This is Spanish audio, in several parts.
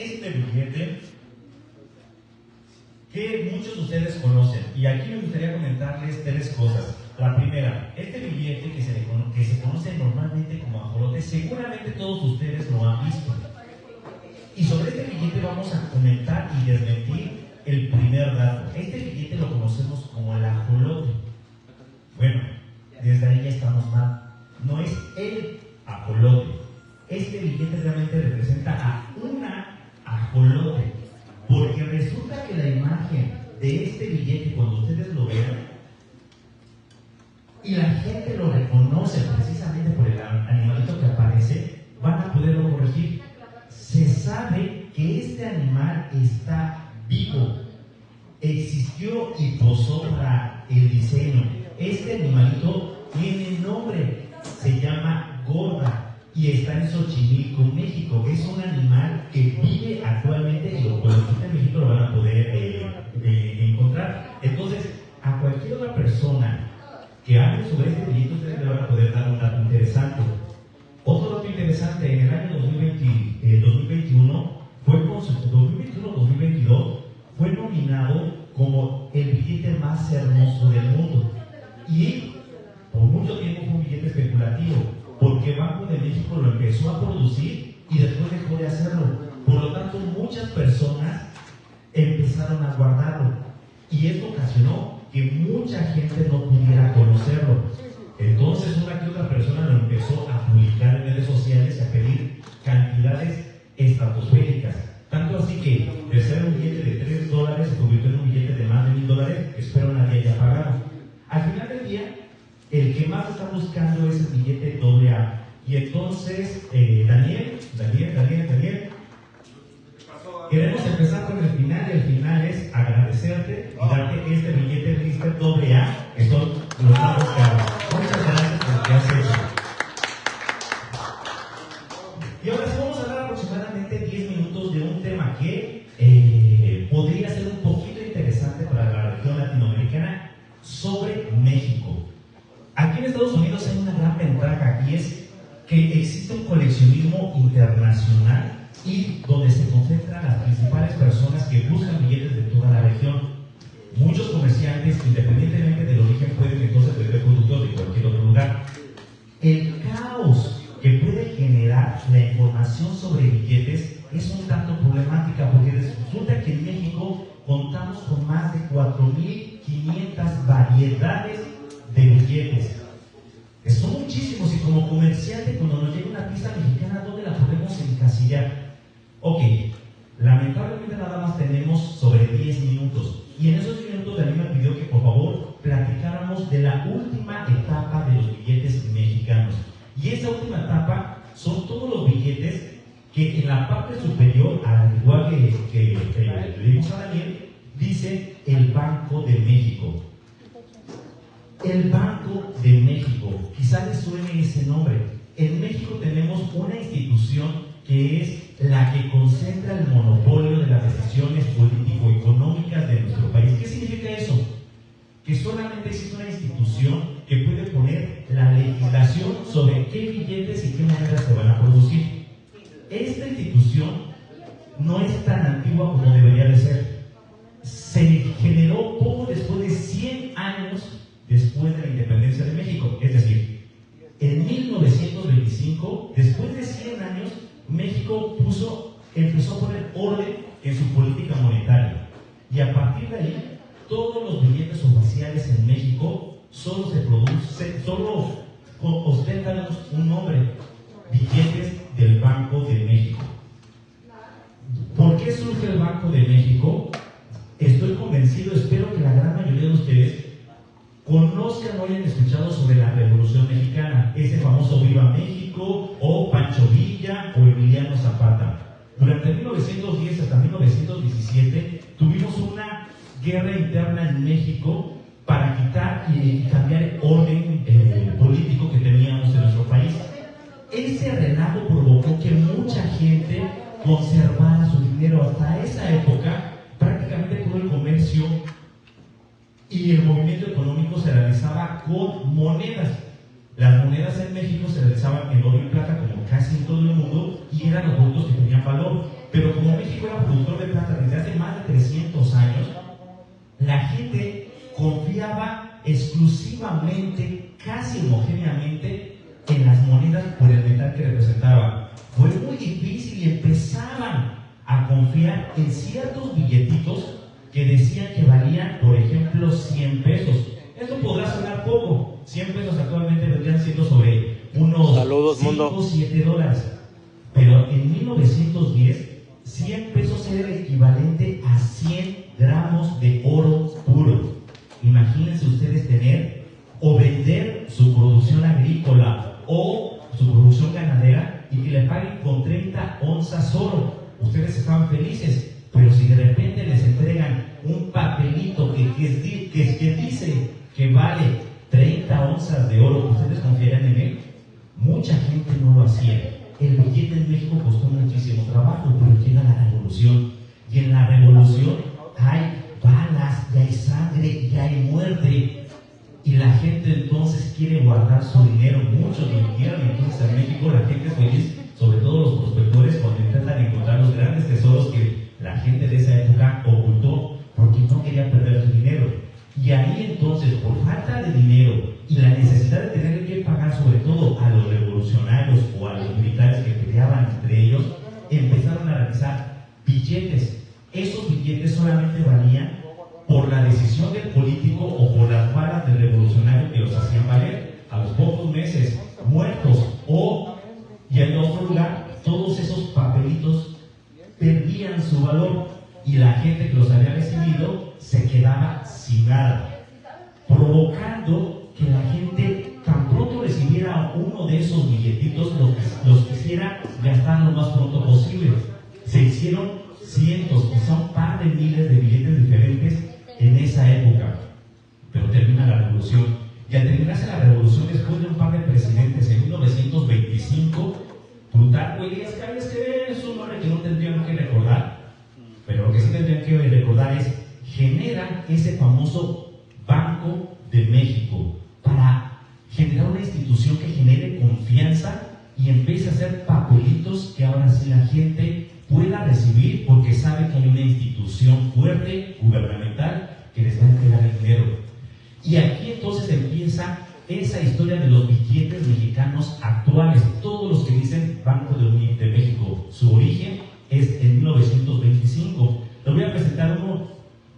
Este billete que muchos de ustedes conocen, y aquí me gustaría comentarles tres cosas. La primera, este billete que se conoce normalmente como ajolote, seguramente todos ustedes lo han visto. Y sobre este billete vamos a comentar y desmentir el primer dato. Este billete lo conocemos como el ajolote. Bueno, desde ahí ya estamos mal. No es el ajolote. Este billete realmente representa a una ajolote, porque resulta que la imagen de este billete, cuando ustedes lo vean y la gente lo reconoce precisamente por el animalito que aparece, van a poderlo corregir. Se sabe que este animal está vivo, existió y posó para el diseño. Este animalito tiene nombre, se llama gorda, y está en Xochimilco, México. Es un animal que vive actualmente, y cuando esté en México lo van a poder encontrar. Entonces, a cualquier otra persona que hable sobre este billete, ustedes le van a poder dar un dato interesante. Otro dato interesante, en el año 2021, 2022, fue nominado como el billete más hermoso del mundo. Y por mucho tiempo fue un billete especulativo, porque Banco de México lo empezó a producir y después dejó de hacerlo. Por lo tanto, muchas personas empezaron a guardarlo, y esto ocasionó que mucha gente no pudiera conocerlo. Entonces, una que otra persona lo empezó a publicar en redes sociales y a pedir cantidades estratosféricas. Tanto así que de ser un billete de $3 se convirtió en un billete de más de $1,000. Espero nadie haya pagado. Al final del día, el que más está buscando es el billete AA. Y entonces, Daniel, queremos empezar con el final, y el final es agradecerte y darte este billete Lister AA, que son los más buscados. Muchas gracias por lo que has hecho. Y ahora sí vamos a hablar aproximadamente 10 minutos de un tema que podría ser un poquito interesante para la región latinoamericana, sobre México. Aquí en Estados Unidos hay una gran ventaja, y es que existe un coleccionismo internacional y donde se concentran las principales personas que buscan billetes de toda la región. Muchos comerciantes, independientemente del origen, pueden entonces vender productos de cualquier otro lugar. El caos que puede generar la información sobre billetes es un tanto problemática, porque resulta que en México contamos con más de 4.500 variedades de billetes. Son muchísimos, y como comerciante, cuando nos llega una pieza mexicana, ¿dónde la podemos encasillar? Ok, lamentablemente nada más tenemos sobre 10 minutos, y en esos minutos Daniel me pidió que por favor platicáramos de la última etapa de los billetes mexicanos. Y esa última etapa son todos los billetes que en la parte superior, al igual que le dimos a Daniel, dice el Banco de México. El Banco de México, quizá les suene ese nombre. En México tenemos una institución que es la que concentra el monopolio de las decisiones político-económicas de nuestro país. ¿Qué significa eso? Que solamente existe una institución que puede poner la legislación sobre qué billetes y qué monedas se van a producir. Esta institución no es tan antigua como debería de ser. Se generó poco después de 100 años después de la independencia de México. Es decir, en 1925, después de 100 años, México empezó a poner orden en su política monetaria. Y a partir de ahí, todos los billetes oficiales en México solo ostentan un nombre: billetes del Banco de México. ¿Por qué surge el Banco de México? Estoy convencido, espero que la gran mayoría de ustedes conozcan o hayan escuchado sobre la Revolución Mexicana, ese famoso Viva México, o Pancho Villa, o Emiliano Zapata. Durante 1910 hasta 1917 tuvimos una guerra interna en México para quitar y cambiar el orden político que teníamos en nuestro país. Ese relajo provocó que mucha gente conservara su dinero. Hasta esa época, prácticamente todo el comercio y el movimiento económico se realizaba con monedas. Las monedas en México se realizaban en oro y plata, como casi en todo el mundo, y eran los productos que tenían valor. Pero como México productor de plata desde hace más de 300 años, la gente confiaba exclusivamente, casi homogéneamente, en las monedas por el metal que representaban. Fue muy difícil y empezaban a confiar en ciertos billetitos que decían que valían, por ejemplo, 100 pesos. Esto podrá sonar poco. 100 pesos actualmente vendrían siendo sobre unos 5 o 7 dólares. Pero en 1910, 100 pesos era el equivalente a 100 gramos de oro puro. Imagínense ustedes tener o vender su producción agrícola o su producción ganadera y que le paguen con 30 onzas oro. Ustedes estaban felices, pero si de repente les entregan un papelito que dice que vale 30 onzas de oro, ¿ustedes confiarían en él? Mucha gente no lo hacía. El billete en México costó muchísimo trabajo, pero llega la revolución. Y en la revolución hay balas, y hay sangre, y hay muerte. Y la gente entonces quiere guardar su dinero. Muchos lo quieran. Entonces en México la gente es feliz, sobre todo los prospectores, cuando intentan encontrar los grandes tesoros que la gente de esa época ocultó porque no quería perder su dinero. Y ahí entonces, por falta de dinero y la necesidad de tener que pagar sobre todo a los revolucionarios o a los militares que peleaban entre ellos, empezaron a realizar billetes. Esos billetes solamente valían por la decisión del político o por las balas del revolucionario que los hacían valer. A los pocos meses, muertos y en otro lugar, todos esos papelitos perdían su valor y la gente que los había recibido se quedaba sin nada, provocando que la gente tan pronto recibiera uno de esos billetitos los quisiera gastar lo más pronto posible. Se hicieron cientos, quizá un par de miles de billetes diferentes en esa época, pero termina la revolución. Y al terminarse la revolución, después de un par de presidentes en 1925, Plutarco Elías Calles, que es un nombre que no tendrían que recordar, pero lo que sí tendrían que recordar es genera ese famoso Banco de México para generar una institución que genere confianza y empiece a hacer papelitos que ahora sí la gente pueda recibir porque sabe que hay una institución fuerte, gubernamental, que les va a entregar el dinero. Y aquí entonces empieza esa historia de los billetes mexicanos actuales, todos los que dicen Banco de México. Su origen es en 1925. Les voy a presentar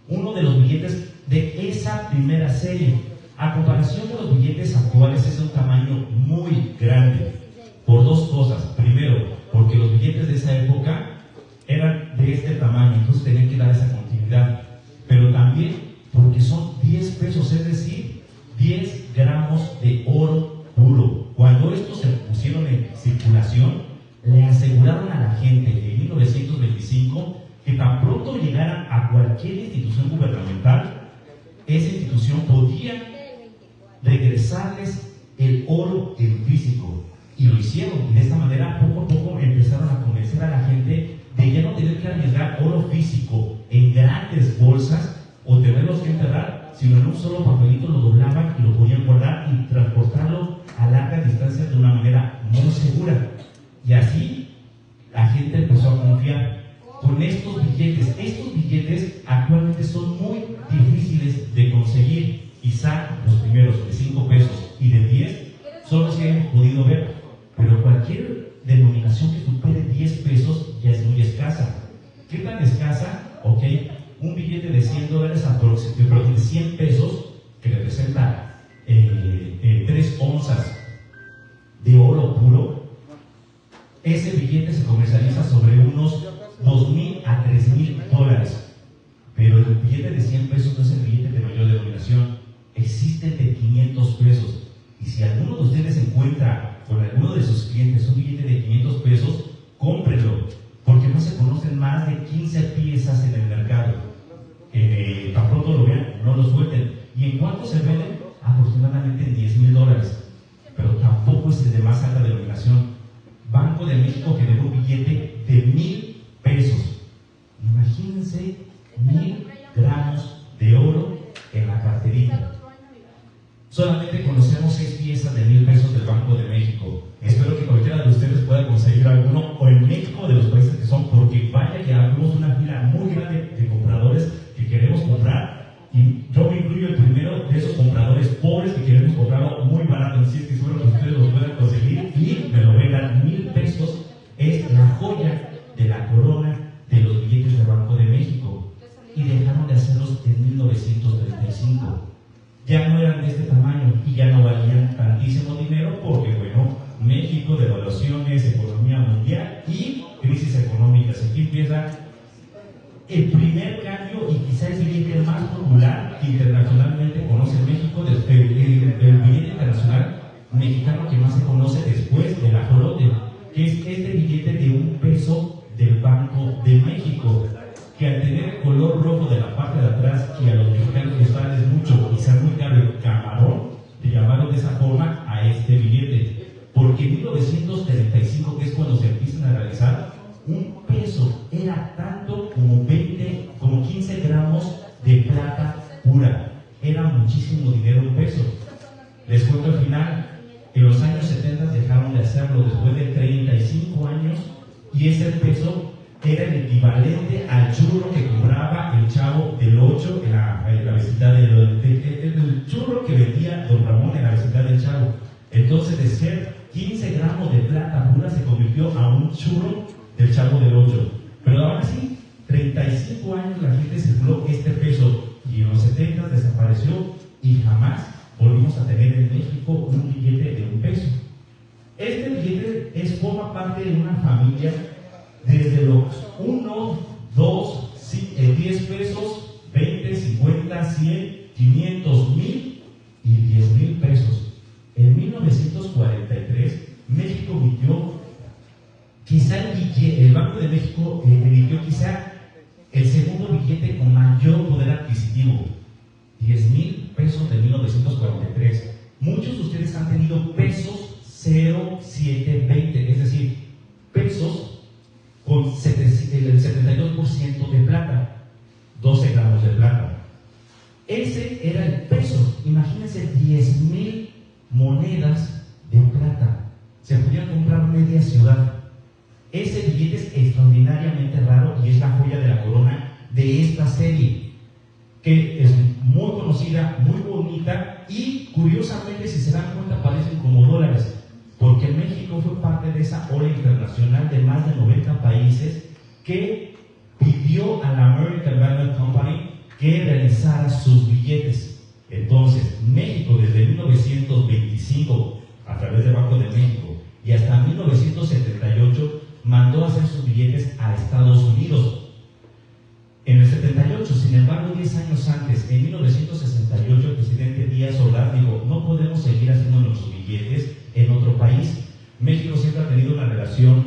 uno de los billetes de esa primera serie. A comparación de los billetes actuales, es un tamaño muy grande, por dos cosas. Primero, porque los billetes de esa época eran de este tamaño, entonces tenían que dar esa continuidad. Pero también porque son 10 pesos, es decir, 10 gramos de oro puro. Cuando estos se pusieron en circulación, le aseguraron a la gente en 1925 que tan pronto llegaran a cualquier institución gubernamental, esa institución podía regresarles el oro en físico. Y lo hicieron, y de esta manera poco a poco empezaron a convencer a la gente de ya no tener que arriesgar oro físico en grandes bolsas o tenerlos que enterrar, sino en un solo papelito lo doblaban y lo podían guardar y transportarlo a largas distancias de una manera muy segura. Y así la gente empezó a confiar con estos billetes. Estos billetes actualmente son muy difíciles de conseguir. Quizá los primeros de 5 pesos y de 10 son los que hemos podido ver, pero cualquier denominación que supere 10 pesos ya es muy escasa. ¿Qué tan escasa? Ok, un billete de 100 dólares aproximadamente de 100 pesos, que representa 3 onzas de oro puro. Ese billete se comercializa sobre unos 2,000 a 3,000 dólares. Pero el billete de 100 pesos no es el billete de mayor denominación. Existe de 500 pesos. Y si alguno de ustedes encuentra con alguno de sus clientes un billete de 500 pesos, cómprenlo, porque no se conocen más de 15 piezas en el mercado. Tan pronto lo vean, no lo suelten. ¿Y en cuánto se venden? Aproximadamente en 10,000 dólares. Pero tampoco es el de más alta denominación. Banco de México generó un billete de 1,000 pesos. Imagínense 1,000 gramos de oro en la carterita. Solamente conocemos 6 piezas de 1,000 pesos del Banco de México. Espero que cualquiera de ustedes pueda conseguir alguno, o en México, de los países que son, porque vaya que hagamos una fila muy grande de compradores que queremos comprar, y yo me incluyo el primero de esos compradores pobres que queremos comprarlo muy barato, así es que seguro que ustedes lo pueden conseguir y me lo vendan 1,000 pesos. Es la joya de la corona de los billetes del Banco de México, y dejaron de hacerlos en 1935. Ya no eran de este tamaño y ya no valían tantísimo dinero porque, bueno, México, devaluaciones, economía mundial y crisis económicas. Aquí empieza el primer cambio y quizás el billete más popular que internacionalmente conoce México, el billete internacional mexicano que más se conoce después del ajolote, que es este billete de 1 peso del Banco de México, que al tener el color rojo de la parte de atrás y a los mexicanos les vale mucho y ser muy caro el camarón, le llamaron de esa forma a este billete, porque en 1935, que es cuando se empiezan a realizar, 1 peso era tanto como 15 gramos de plata pura. Era muchísimo dinero 1 peso. Les cuento al final, en los años 70 dejaron de hacerlo después de 35 años, y ese peso era el equivalente al churro que compraba el Chavo del 8 en la vecindad el churro que vendía don Ramón en la vecindad del Chavo. Entonces, de ser 15 gramos de plata pura se convirtió a un churro del Chavo del 8. Pero ahora sí, 35 años la gente circuló este peso, y en los 70 desapareció y jamás volvimos a tener en México un billete de 1 peso. Este billete forma parte de una familia desde los 1, 2, 10 pesos, 20, 50, 100, 500, 1,000 y 10,000 pesos. En 1943, México emitió quizá el Banco de México emitió quizá el segundo billete con mayor poder adquisitivo, 10,000 pesos de 1943. Muchos de ustedes han tenido pesos 0, 7, 20, es decir, pesos con el 72% de plata, 12 gramos de plata. Ese era el peso. Imagínense 10,000 monedas de plata. Se podía comprar media ciudad. Ese billete es extraordinariamente raro y es la joya de la corona de esta serie, que es muy conocida, muy bonita, y curiosamente, si se dan cuenta, parecen como dólares, porque México fue parte de esa ola internacional de más de 90 países que pidió a la American Bank Company que realizara sus billetes. Entonces, México desde 1925, a través del Banco de México, y hasta 1978, mandó a hacer sus billetes a Estados Unidos. En el 78, sin embargo, 10 años antes, en 1968, el presidente Díaz Ordaz dijo: no podemos seguir haciendo nuestros billetes en otro país. México siempre ha tenido una relación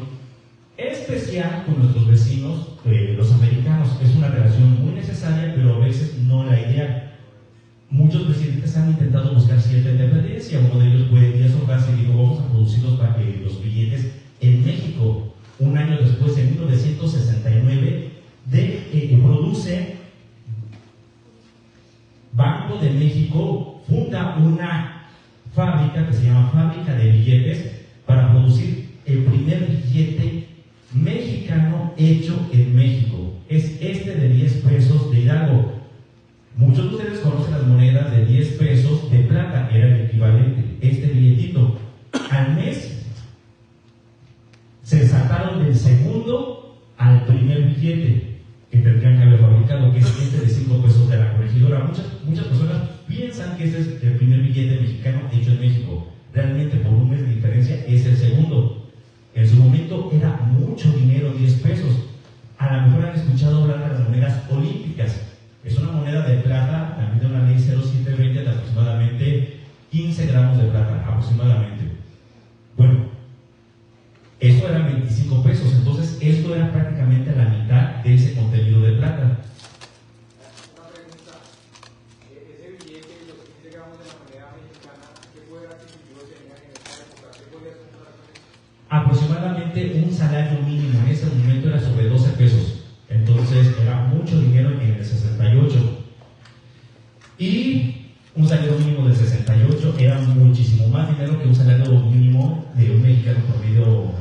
especial con nuestros vecinos, los americanos. Es una relación muy necesaria, pero a veces no la ideal. Muchos presidentes han intentado buscar cierta independencia. Uno de ellos fue Díaz Ordaz, y dijo: vamos a producir los billetes en México. Un año después, en 1969, produce Banco de México, funda una fábrica que se llama Fábrica de Billetes para producir el primer billete mexicano hecho en México. Es este de 10 pesos de Hidalgo. Muchos de ustedes conocen las monedas de 10 pesos de plata, era el equivalente. Este billetito, al mes, se sacaron del segundo al primer billete que tendrían que haber fabricado, que es este de 5 pesos de la Corregidora. Muchas personas piensan que este es el primer billete mexicano hecho en México. Realmente, por un mes de diferencia, es el segundo. En su momento era mucho dinero, 10 pesos. A lo mejor han escuchado hablar de las monedas olímpicas. Es una moneda de plata, también de una ley 0720, de aproximadamente 15 gramos de plata, aproximadamente. Bueno, esto eran 25 pesos, entonces esto era prácticamente la mitad de ese contenido de plata. Una pregunta, ese billete y los 15 gramos de la moneda mexicana, ¿qué poder adquisitivo tenían en esta época? ¿Qué podías comprar con eso? Aproximadamente un salario mínimo en ese momento era sobre 12 pesos, entonces era mucho dinero en el 68. Y un salario mínimo del 68 era muchísimo más dinero que un salario mínimo de un mexicano promedio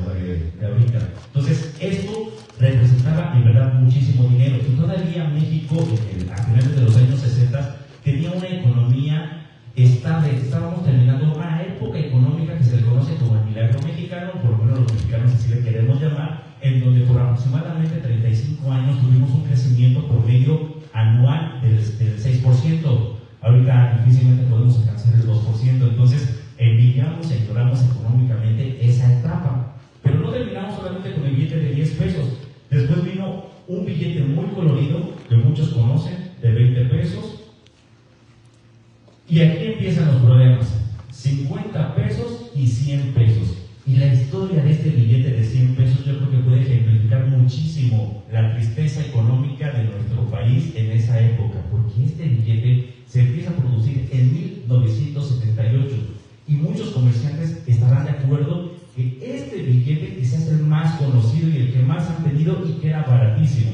de ahorita. Entonces, esto representaba en verdad muchísimo muchísimo dinero. Y todavía México, a finales de los años 60, tenía una economía estable. Estábamos terminando una época económica que se le conoce como el milagro mexicano, por lo menos los mexicanos así le queremos llamar, en donde por aproximadamente 35 años tuvimos un crecimiento promedio anual del 6%. Ahorita difícilmente podemos alcanzar el 2%. Entonces, envidiamos e ignoramos económicamente esa etapa. Pero no terminamos solamente con el billete de 10 pesos. Después vino un billete muy colorido, que muchos conocen, de 20 pesos. Y aquí empiezan los problemas. 50 pesos y 100 pesos. Y la historia de este billete de 100 pesos yo creo que puede ejemplificar muchísimo la tristeza económica de nuestro país en esa época, porque este billete se empieza a producir en 1978 y muchos comerciantes estarán de acuerdo que este billete quizás es el más conocido y el que más han tenido y que era baratísimo,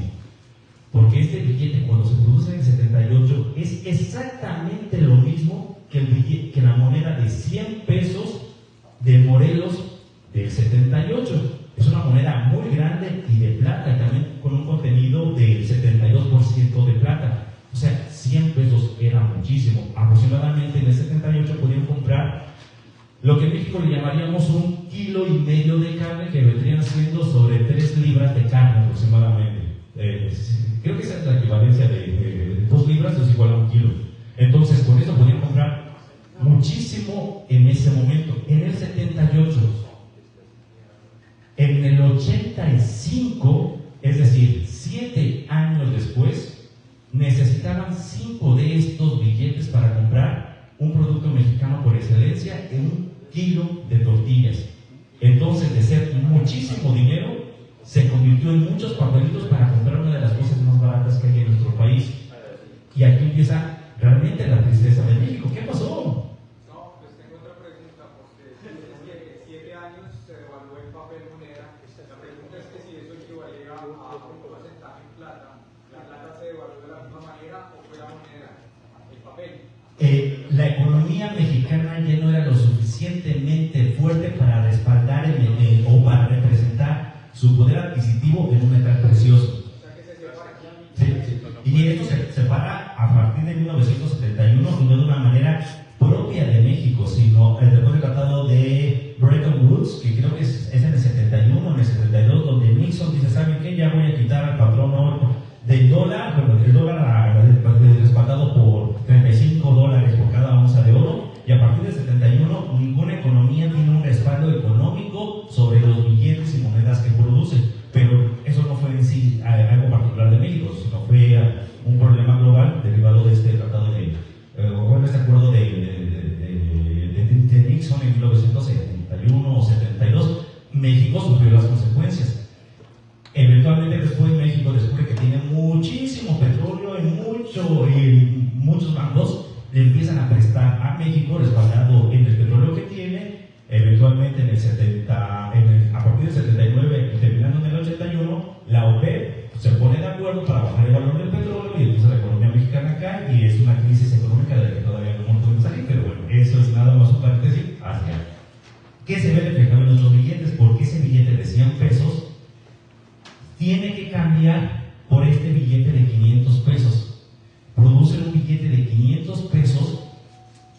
porque este billete cuando se produce en el 78 es exactamente lo mismo que la moneda de 100 pesos de Morelos del 78. Es una moneda muy grande y de plata, y también con un contenido del 72% de plata. O sea, 100 pesos era muchísimo. Aproximadamente en el 78 podían comprar lo que en México le llamaríamos 1,5 kilos de carne, que vendrían siendo sobre 3 libras de carne aproximadamente. Creo que esa es la equivalencia de 2 libras, es igual a 1 kilo. Entonces, con eso podían comprar muchísimo en ese momento. En el 78, en el 85, es decir, 7 años después, necesitaban 5 de estos billetes para comprar un producto mexicano por excelencia en 1 kilo de tortillas. Entonces, de ser muchísimo dinero, se convirtió en muchos papelitos para comprar una de las cosas más baratas que hay en nuestro país. Y aquí empieza realmente la tristeza de México. ¿Qué pasó? No, pues tengo otra pregunta, porque es que 7 años se devaluó el papel moneda. La pregunta es que si eso equivalía a un porcentaje en plata. ¿La plata se devaluó de la misma manera o fue la moneda, el papel? La economía mexicana ya no era lo suficientemente fuerte para respaldar o para representar su poder adquisitivo en un metal precioso. O sea que se separa aquí. Sí. Y esto se separa a partir de 1971, y no de una manera propia de México, sino después del tratado de Bretton Woods, que creo que es en el 71, en el 72, donde Nixon dice, ¿saben qué? Ya voy a quitar al patrón oro del dólar, bueno, el dólar respaldado por $35 por cada onza de oro, y a partir del 71 ninguna economía tiene un respaldo económico sobre los billetes y monedas que produce. Pero eso no fue en sí algo particular de México, sino fue un problema global derivado de este tratado de este acuerdo de Nixon en 1971 o 72. México sufrió las consecuencias. Eventualmente después México descubre que tiene muchísimo petróleo y muchos bancos le empiezan a prestar a México respaldado en el petróleo que tiene. Eventualmente a partir del 79 y terminando en el 81, la OPEP se pone de acuerdo para bajar el valor del petróleo y entonces la economía mexicana cae y es una crisis económica de la que todavía no podemos salir, pero bueno, eso es nada más un paréntesis hacia ¿qué se ve reflejado en nuestros billetes? Porque ese billete de 100 pesos tiene que cambiar por este billete de 500 pesos. Producen un billete de 500 pesos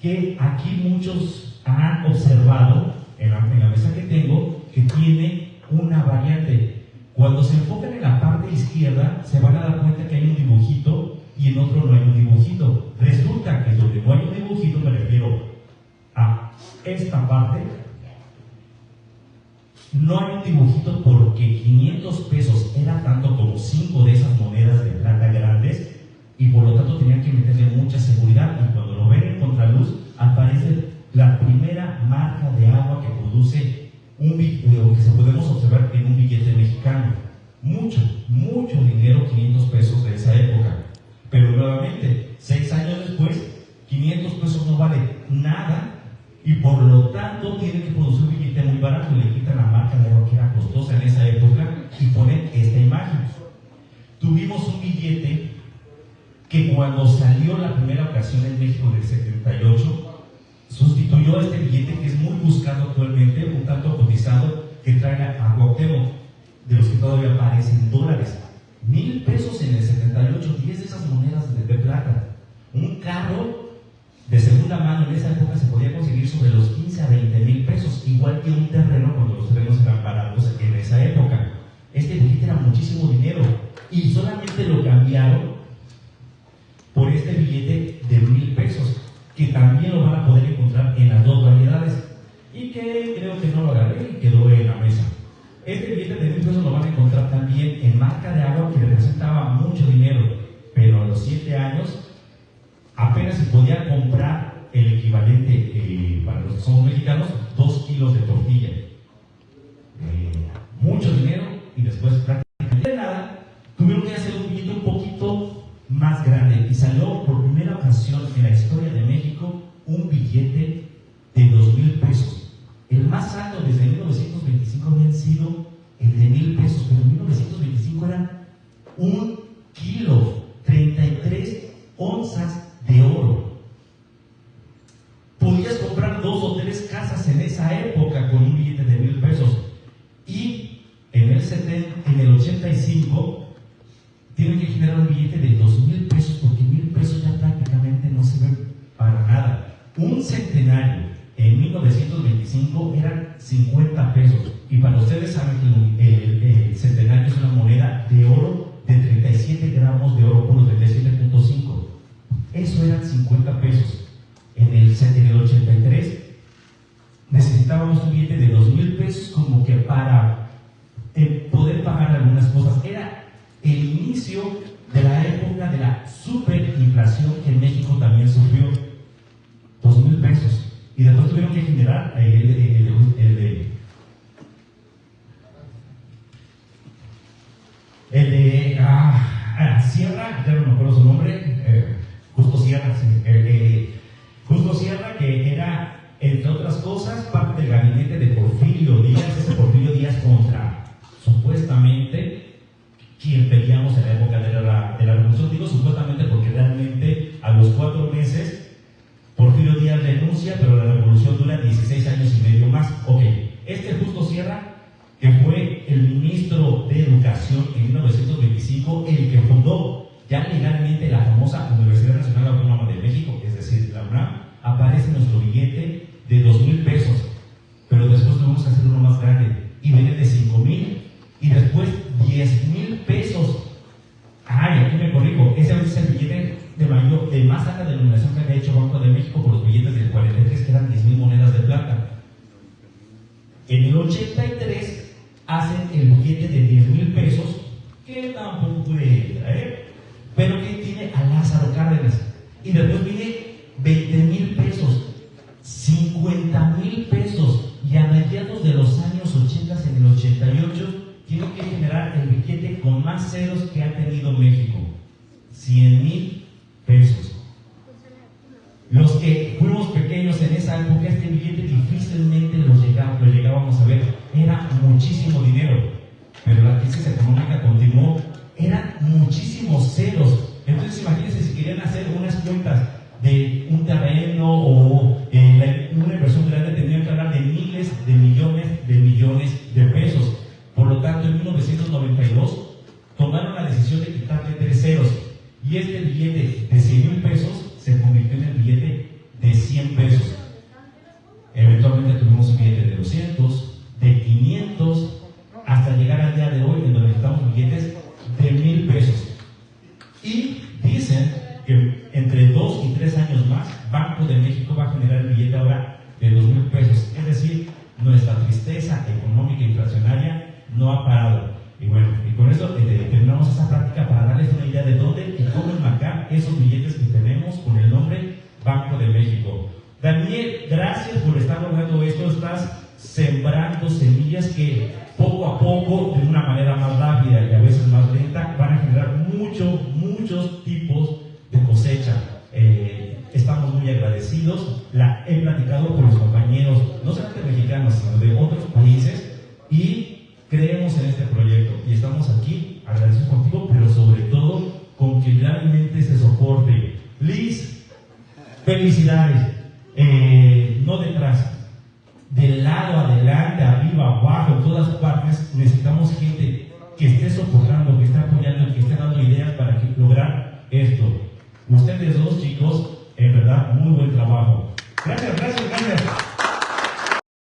que aquí muchos han observado en la mesa que tengo que tiene una variante. Cuando se enfocan en la parte izquierda se van a dar cuenta que hay un dibujito y en otro no hay un dibujito. Resulta que donde no hay un dibujito, me refiero a esta parte, no hay un dibujito porque 500 pesos era tanto como 5 de esas monedas de plata grandes y por lo tanto tenían que meterle mucha seguridad, y cuando lo ven en contraluz aparece la primera marca de agua que produce que se podemos observar en un billete mexicano. Mucho dinero, 500 pesos de esa época. Pero nuevamente, 6 años después, 500 pesos no vale nada y por lo tanto tienen que producir un billete muy barato y le quitan la marca de agua que era costosa en esa época y ponen esta imagen. Tuvimos un billete que cuando salió la primera ocasión en México del 78, sustituyó a este billete que es muy buscado actualmente, un tanto cotizado, que trae a Cuauhtémoc, de los que todavía aparecen dólares. 1,000 pesos en el 78, 10 de esas monedas de plata. Un carro de segunda mano en esa época se podía conseguir sobre los 15 a 20 mil pesos, igual que un terreno cuando los terrenos eran baratos en esa época. Este billete era muchísimo dinero y solamente lo cambiaron por este billete de 1,000 pesos, que también lo van a poder encontrar en las dos variedades y que creo que no lo agarré y quedó en la mesa. Este billete de 1,000 pesos lo van a encontrar también en marca de agua, que representaba mucho dinero, pero a los 7 años apenas se podía comprar el equivalente, para los que somos mexicanos, 2 kilos de tortilla. Mucho dinero, y después prácticamente nada, tuvieron que hacer un billete un poquito más grande, y salió por primera ocasión en la historia de México un billete de 2,000 pesos. El más alto desde 1925 habían sido el de 1,000 pesos, pero en 1925 era 1 kilo, 33 onzas de oro. Podías comprar 2 o 3 casas en esa época con un billete de 1,000 pesos. Y en el 85 tienen que generar un billete de 2,000 pesos, porque 1,000 pesos ya prácticamente no se ven para nada. Un centenario en 1925 eran 50 pesos. Y para ustedes saben que el centenario es una moneda de oro de 37 gramos de oro puro, 37.5. Eso eran 50 pesos. En el 83 necesitábamos un billete de 2,000 pesos como que para poder pagar algunas cosas. Era el inicio de la época de la superinflación que en México también sufrió. 2,000 pesos. Y después tuvieron que generar Sierra, ya no me acuerdo su nombre, Justo Sierra, Justo Sierra, que era, entre otras cosas, parte del gabinete de Porfirio Díaz, ese Porfirio Díaz contra, supuestamente, quien peleamos en la época de la revolución. Digo supuestamente porque realmente a los 4 meses Porfirio Díaz renuncia, pero la revolución dura 16 años y medio más. Ok, este Justo Sierra, que fue el ministro de Educación en 1925, el que fundó ya legalmente la famosa Universidad Nacional Autónoma de México, es decir, la UNAM, aparece en nuestro billete de 2,000 pesos, pero después tuvimos que hacer uno más grande, y viene de 5,000, y después 10,000 pesos. Ay, aquí me corrijo, ese es el billete de más alta denominación que había hecho Banco de México por los billetes del 43, que eran 10,000 monedas de plata. En el 83 hacen el billete de 10,000 pesos, que tampoco puede traer, pero que tiene a Lázaro Cárdenas. Y después viene 20,000 pesos, 50,000 pesos, y a mediados de los años 80, en el 88, tienen que generar el billete con más ceros que ha tenido México, 100,000 pesos. Los que fuimos pequeños en esa época, este billete difícilmente lo llegábamos a ver. Era muchísimo dinero, pero la crisis económica continuó. Eran muchísimos ceros. Entonces imagínense si querían hacer unas cuentas de un terreno o una inversión grande, tendrían que hablar de miles de millones de pesos. Por lo tanto, en 1992 tomaron la decisión de quitarle 3 ceros, y este billete de 100,000 pesos se convirtió en el billete de 100 pesos. Eventualmente tuvimos un billete de 200, de 500, hasta llegar al día de hoy, en donde necesitamos billetes de 1,000 pesos. Y dicen que entre 2 y 3 años más, Banco de México va a generar el billete ahora de 2,000 pesos. Es decir, nuestra tristeza económica e inflacionaria no ha parado. Y bueno, y con eso terminamos esta práctica para darles una idea de dónde y cómo enmarcar esos billetes que tenemos con el nombre Banco de México. Daniel, gracias por estar logrando esto. Estás sembrando semillas que poco a poco, de una manera más rápida y a veces más lenta, van a generar muchos tipos de cosecha. Estamos muy agradecidos. He platicado con los compañeros, no solamente mexicanos, sino de otros países, y creemos en este proyecto y estamos aquí agradecidos contigo, pero sobre todo con que realmente se soporte. Liz, felicidades. No detrás, del lado, adelante, arriba, abajo, en todas partes necesitamos gente que esté soportando, que esté apoyando, que para lograr esto. Ustedes dos chicos, en verdad, muy buen trabajo. Gracias, gracias.